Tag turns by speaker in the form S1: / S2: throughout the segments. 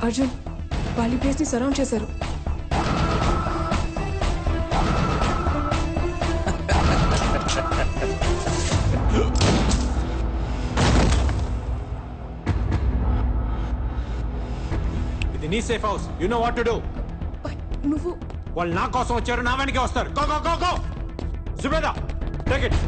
S1: అర్జున్ వాళ్ళ ప్లేస్ ని సరౌండ్ చేశారు.
S2: ఇది నీ safe house. You know what to do.
S1: నువ్వు
S2: వాళ్ళు నా కోసం వచ్చారు, నా వెనకే వస్తారు. Go go go go. Zubeda take it.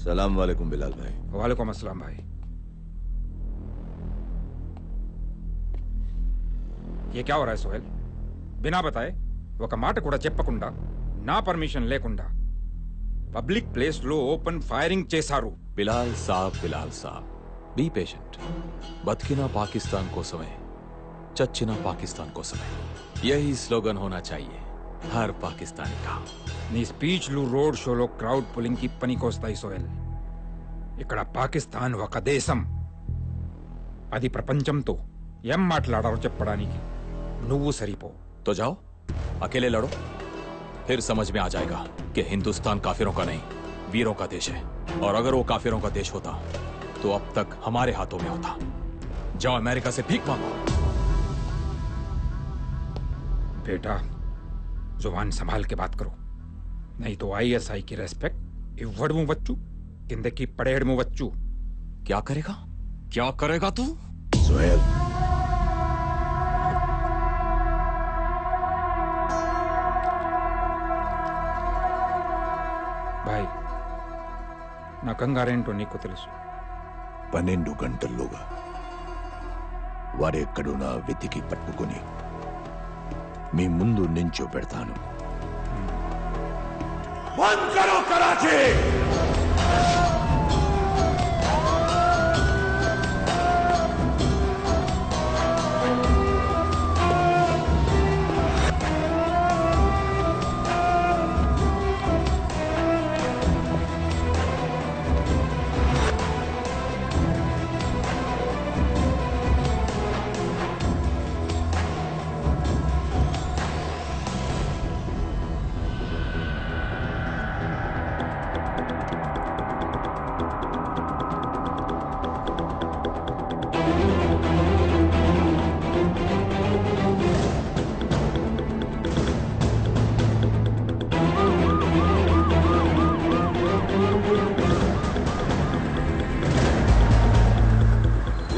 S3: सलाम वालेकुम बिलाल भाई।
S4: वालेकुम अस्सलाम भाई। ये क्या हो रहा है सोहेल? बिना बताए ఒక మాట కూడా చెప్పకుండా నా పర్మిషన్ లేకుండా పబ్లిక్ ప్లేస్ లో ఓపెన్ ఫైరింగ్ చేశారు.
S5: బిలాల్ సాబ్ బీ పేషెంట్. బతికినా పాకిస్తాన్ కోసమే, చచ్చినా పాకిస్తాన్ కోసమే. యహీ స్లోగన్ హోనా చాహియే హర్ పాకిస్తానీ కా.
S4: నీ స్పీచ్లు రోడ్ షోలో క్రౌడ్ పులింగ్ కి పనికొస్తాయి సోహెల్. ఇక్కడ పాకిస్తాన్ ఒక దేశం. అది ప్రపంచంతో ఏం మాట్లాడారో చెప్పడానికి నువ్వు సరిపో.
S5: तो जाओ अकेले लड़ो, फिर समझ में आ जाएगा कि हिंदुस्तान काफिरों का नहीं वीरों का देश है। और अगर वो काफिरों का देश होता तो अब तक हमारे हाथों में होता। जाओ अमेरिका से भीख मांगो।
S4: बेटा जुबान संभाल के बात करो, नहीं तो ISI की रेस्पेक्ट इव्वडमु बच्चू किंदकी पड़ेड़मु बच्चू.
S5: क्या करेगा, क्या करेगा तू?
S3: सोहेल
S4: भाई నా కంగారేంటో నీకు తెలుసు.
S3: 12 గంటల్లోగా వారెక్కడున్నా వెతికి పట్టుకుని మీ ముందు నించో పెడతాను. బంద్ కరో కరాచీ.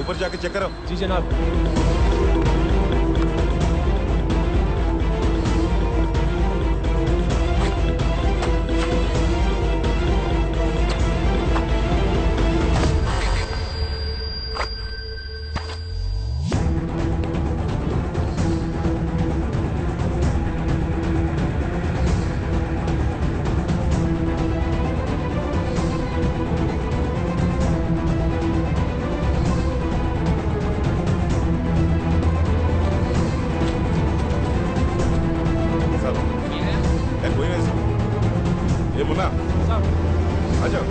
S6: ऊपर जाके चेक करो।
S7: जी जनाब।
S6: कोई नहीं। ये मुन्ना आ जाओ।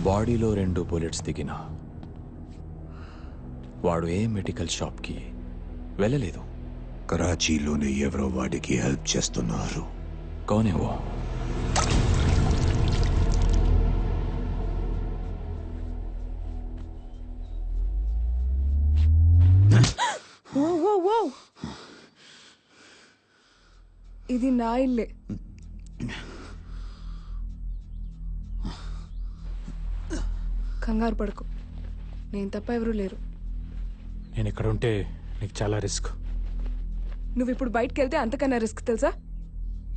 S5: బాడీలో 2 బుల్లెట్స్ దిగినా వాడు ఏ మెడికల్ షాప్కి వెళ్ళలేదు.
S3: కరాచీలోనే ఎవరో వాడికి హెల్ప్ చేస్తున్నారు.
S5: కౌనేవో
S1: ఇది నా ఇల్లే. కంగారు పడకు, నేను తప్ప ఎవరూ లేరు.
S7: నేను ఇక్కడ ఉంటే నీకు చాలా రిస్క్.
S1: నువ్వు ఇప్పుడు బయటకు వెళ్తే అంతకన్నా రిస్క్ తెలుసా?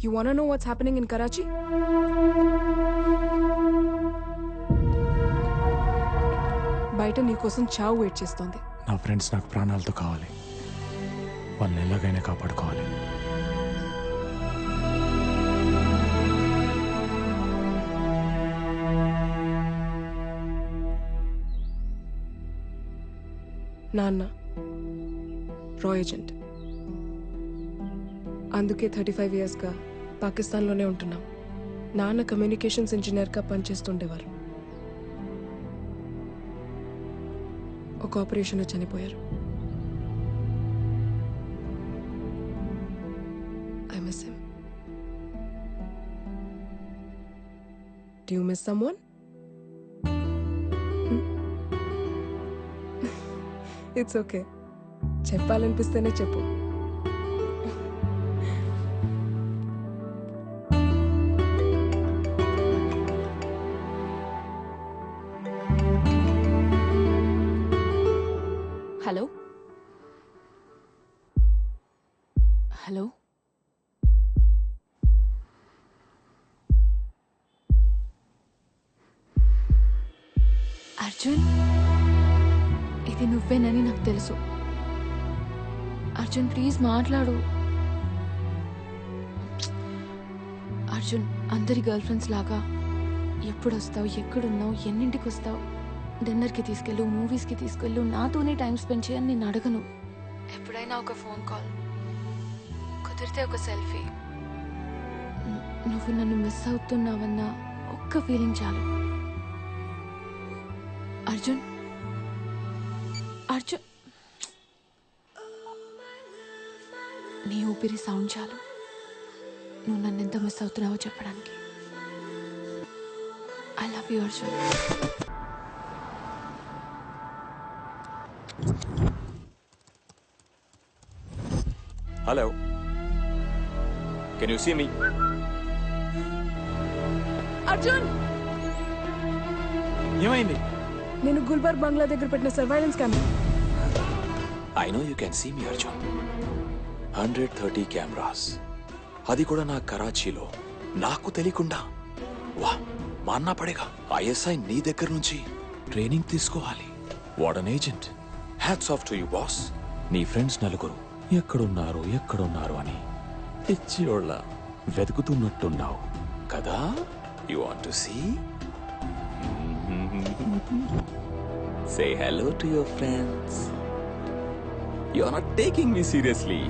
S1: You want know what's happening in Karachi? బయట నీకోసం చావు వెయిట్ చేస్తోంది.
S7: నా ఫ్రెండ్స్ నాకు ప్రాణాలతో కావాలి. వాళ్ళని ఎలాగైనా కాపాడుకోవాలి.
S1: నాన్న రా ఏజెంట్, అందుకే 35 ఇయర్స్గా పాకిస్తాన్లోనే ఉంటున్నాం. నాన్న కమ్యూనికేషన్స్ ఇంజనీర్గా పనిచేస్తుండేవారు. ఒక ఆపరేషన్లో చనిపోయారు. I miss him. Do you miss someone? It's okay, చెప్పాలనిపిస్తేనే చెప్పు.
S8: హలో హలో, అర్జున్, ఇది నువ్వేనని నాకు తెలుసు. అర్జున్ ప్లీజ్ మాట్లాడు. అర్జున్, అందరి గర్ల్ ఫ్రెండ్స్ లాగా ఎప్పుడు వస్తావు, ఎక్కడున్నావు, ఎన్నింటికి వస్తావు, డిన్నర్కి తీసుకెళ్ళు, మూవీస్కి తీసుకెళ్ళు, నాతోనే టైం స్పెండ్ చేయని నేను అడగను. ఎప్పుడైనా ఒక ఫోన్ కాల్, కుదిరితే ఒక సెల్ఫీ. నువ్వు నన్ను మిస్ అవుతున్నావన్న ఒక్క ఫీలింగ్ చాలు. అర్జున్, అర్జున్, నీ ఊపిరి సౌండ్ చాలు నువ్వు నన్ను ఎంత మిస్ అవుతున్నావో చెప్పడానికి. I love you Arjun.
S5: Hello, can you see me?
S1: Arjun,
S7: ఏమైంది?
S1: నేను గుల్బర్గ్ బంగ్లా దగ్గర పెట్టిన surveillance camera.
S5: I know you can see me Arjun. 130 cameras, అది కూడా నా కరాచీలో, నాకు తెలియకుండా. వా, మాన్నా పడేగా. ఐఎస్ఐ నీ దగ్గర నుంచి ట్రైనింగ్ తీసుకోవాలి. What an agent. Hats off to you boss. నీ ఫ్రెండ్స్ 4 ఎక్కడున్నారు అని పిచ్చియోళ్ళ వెతుకుతున్నట్టున్నావు కదా. You want to see? Say hello to your friends. You are not taking me seriously.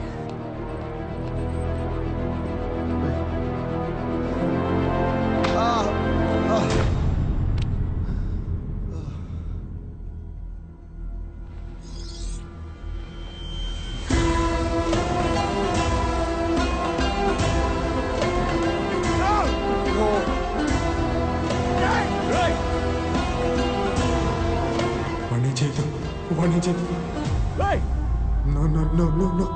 S7: వాణ్ణి చేయదు. No, no, no, no, no.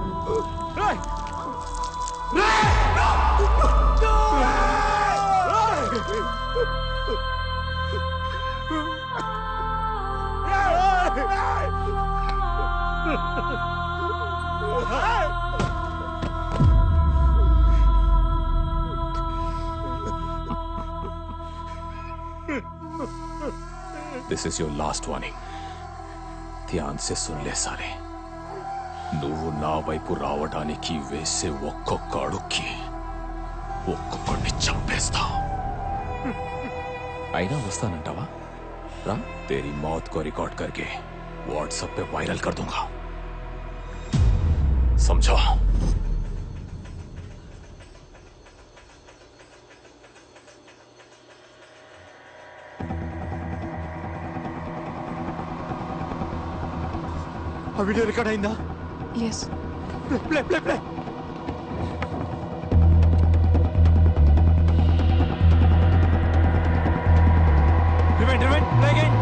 S5: This is your last warning. ध्यान से सुन ले साले. నువ్వు నా వైపు రావడానికి వేసే ఒక్కొక్క అడుక్కి ఒక్కొక్కడిని చంపేస్తా. అయినా వస్తానంటావా? రా, तेरी मौत को रिकॉर्ड करके व्हाट्सएप पे वायरल कर दूंगा. समझा?
S2: ఆ వీడియో రికార్డ్ అయిందా?
S1: Yes.
S2: Play play play. Rewind rewind play again.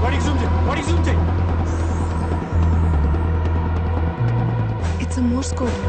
S2: వాడికి జూమ్ చేయి.
S1: It's a Morse code.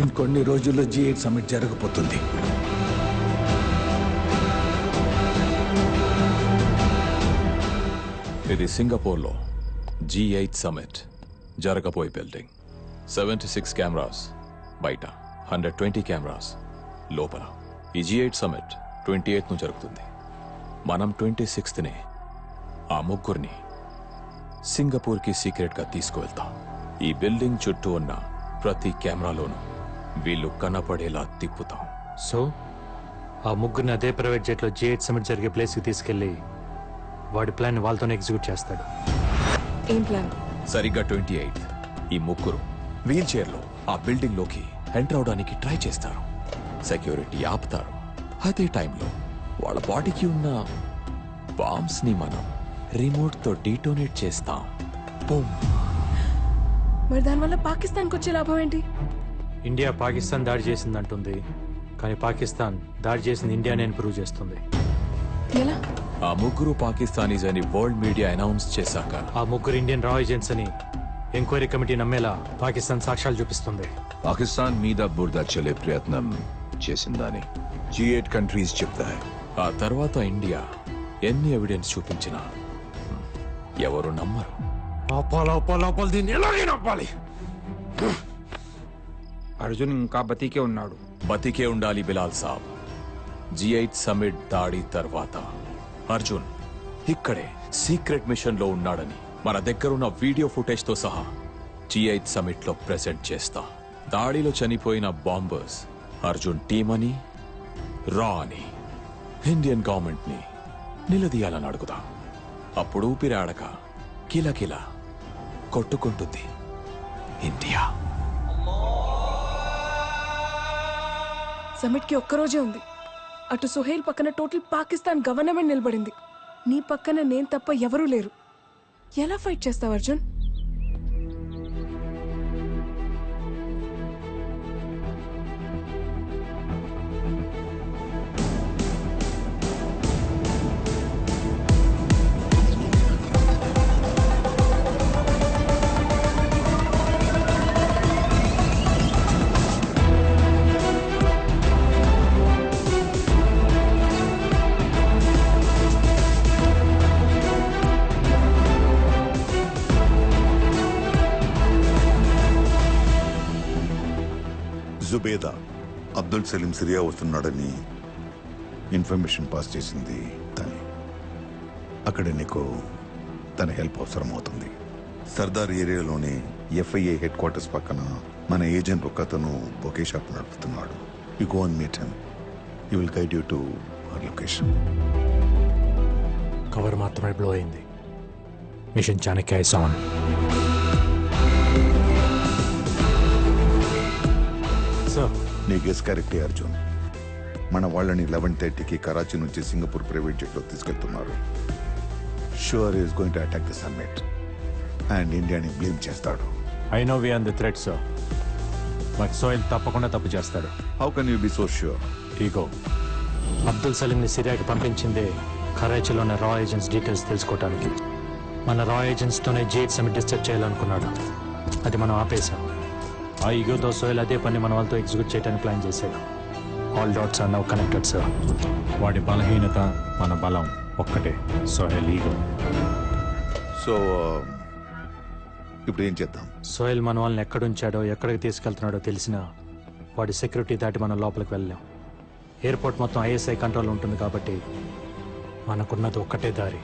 S3: ఇంకొన్ని రోజుల్లో G8 సమిట్ జరగబోతుంది.
S5: ఇది సింగపూర్లో G8 సమిట్ జరగబోయే బిల్డింగ్. 76 కెమెరాస్ బయట, 120 కెమెరాస్ లోపల. ఈ G8 సమిట్ 28ను జరుగుతుంది. మనం 26నే ఆ ముగ్గురిని సింగపూర్కి సీక్రెట్గా తీసుకువెళ్తాం. ఈ బిల్డింగ్ చుట్టూ ఉన్న ప్రతి కెమెరాలోనూ వీళ్ళు కనపడేలా తిప్పుతాం.
S7: సో ఆ ముగ్గురిని అదే ప్రైవేట్ జెట్లో G8 సమిట్ జరిగే ప్లేస్కి తీసుకెళ్ళి వాడి ప్లాన్ వాళ్ళతోనే ఎగ్జిక్యూట్ చేస్తాడు.
S1: ఏం ప్లాన్?
S5: సరిగ్గా 28 ఈ ముగ్గురు వీల్ చైర్లో ఆ బిల్డింగ్ లోకి ఎంటర్ అవడానికి ట్రై చేస్తారు. సెక్యూరిటీ ఆపుతారు. అదే టైంలో వాళ్ళ బాడీకి ఉన్న బాంబ్స్ ని మనం రిమోట్ తో డీటోనేట్ చేస్తాం. బూమ్.
S1: మరి దానివల్ల పాకిస్తాన్కి వచ్చే లాభం ఏంటి?
S7: ఇండియా పాకిస్తాన్ దాడి చేసిందంటుంది, కానీ పాకిస్తాన్ దాడి చేసింది ఇండియానే ప్రూవ్ చేస్తుంది.
S1: ఎలా?
S5: ఆ ముగ్గురు పాకిస్తానీస్ అని వరల్డ్ మీడియా అనౌన్స్ చేశాక
S7: ఆ ముగ్గురు ఇండియన్ రా ఏజెంట్స్ అని ఎంక్వైరీ కమిటీ నమ్మేలా పాకిస్తాన్ సాక్ష్యాలు చూపిస్తుంది.
S3: పాకిస్తాన్ మీద బురద చల్లే ప్రయత్నం చేసిందని G8 కంట్రీస్ చెప్తాయి.
S5: ఆ తర్వాత ఇండియా ఎన్ని ఎవిడెన్స్ చూపించినా ఎవరు నమ్మరు.
S4: ఆపాలి దీన్ని ఎలాగైనా ఆపాలి. అర్జున్ ఇంకా బతికే ఉన్నాడు.
S5: బతికే ఉండాలి బిలాల్ సాబ్. G8 సమిట్ దాడి తర్వాత అర్జున్ ఇక్కడే సీక్రెట్ మిషన్ లో ఉన్నాడని మన దగ్గరున్న వీడియో ఫుటేజ్ తో సహా G8 సమిట్ లో ప్రెజెంట్ చేస్తా. దాడిలో చనిపోయిన బాంబర్స్ అర్జున్ టీమ్ అని, రా అని ఇండియన్ గవర్నమెంట్ ని నిలదీయాలని అడుగుతా. అప్పుడు ఊపిరాడక కిలకిల కొట్టుకుంటుంది ఇండియా.
S1: సమిట్ కి ఒక్కరోజే ఉంది. అటు సుహైల్ పక్కన టోటల్ పాకిస్తాన్ గవర్నమెంట్ నిలబడింది. నీ పక్కన నేను తప్ప ఎవరూ లేరు. ఎలా ఫైట్ చేస్తావు అర్జున్?
S9: జుబేదా అబ్దుల్ సలీం సిరియా వస్తున్నాడని ఇన్ఫర్మేషన్ పాస్ చేసింది తనే. అక్కడ నీకు తన హెల్ప్ అవసరం అవుతుంది. సర్దార్ ఏరియాలోని ఎఫ్ఐఏ హెడ్ క్వార్టర్స్ పక్కన మన ఏజెంట్ ఒకతను బొకే షాప్ నడుపుతున్నాడు. You go and meet him. He will guide you to our location.
S7: Cover మాత్రమే బ్లో అయింది. Mission Chanakya is on. Sir,
S9: నీ గెస్ కరెక్టే అర్జున్. మన వాళ్ళని 11:30కి కరాచీ నుంచి సింగపూర్ ప్రైవేట్ జెట్లో తీసుకెళ్తున్నారు. Sure is going to attack the summit and ఇండియాని బ్లేమ్ చేస్తాడు.
S7: I know we on the threat sir, but Sohail తప్పకుండా తప్పు చేస్తాడు.
S9: How can you be so sure?
S7: Ego. Abdul సలీంని సిరియాకి పంపించిందే కరాచీలోని రా ఏజెంట్స్ డీటెయిల్స్ తెలుసుకోవడానికి. మన రా ఏజెంట్స్తోనే G8 సమిట్ డిస్టర్బ్ చేయాలనుకున్నాడు. అది మనం ఆపేశాం. ఆ ఈగోతో సోహెల్ అదే పని మన వాళ్ళతో ఎగ్జిక్యూట్ చేయడానికి ప్లాన్ చేశాడు. All dots are now connected sir. వాడి బలహీనత మన బలం ఒక్కటే, సోహెల్ ఈగో.
S9: సో ఇప్పుడు ఏం చేద్దాం?
S7: సోహెల్ మన వాళ్ళని ఎక్కడుంచాడో ఎక్కడికి తీసుకెళ్తున్నాడో తెలిసినా వాడి సెక్యూరిటీ దాటి మనం లోపలికి వెళ్ళాం. ఎయిర్పోర్ట్ మొత్తం ISI కంట్రోల్ ఉంటుంది కాబట్టి మనకున్నది ఒక్కటే దారి.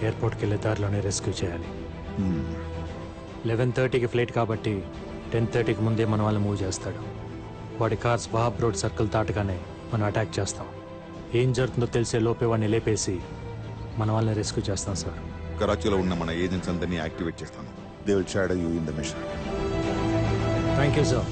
S7: ఎయిర్పోర్ట్కి వెళ్ళే దారిలోనే రెస్క్యూ చేయాలి. 11:30కి ఫ్లైట్ కాబట్టి 10:30కి ముందే మన వాళ్ళని మూవ్ చేస్తాడు. వాడి కార్స్ వహాబ్ రోడ్ సర్కిల్ దాటగానే మనం అటాక్ చేస్తాం. ఏం జరుగుతుందో తెలిసే లోపే వాడిని లేపేసి మన వాళ్ళని రెస్క్యూ చేస్తాం సార్.
S9: కరాచీలో ఉన్న మన ఏజెంట్స్ అందరినీ యాక్టివేట్ చేస్తాను. They will shadow you in the mission.
S7: Thank you sir.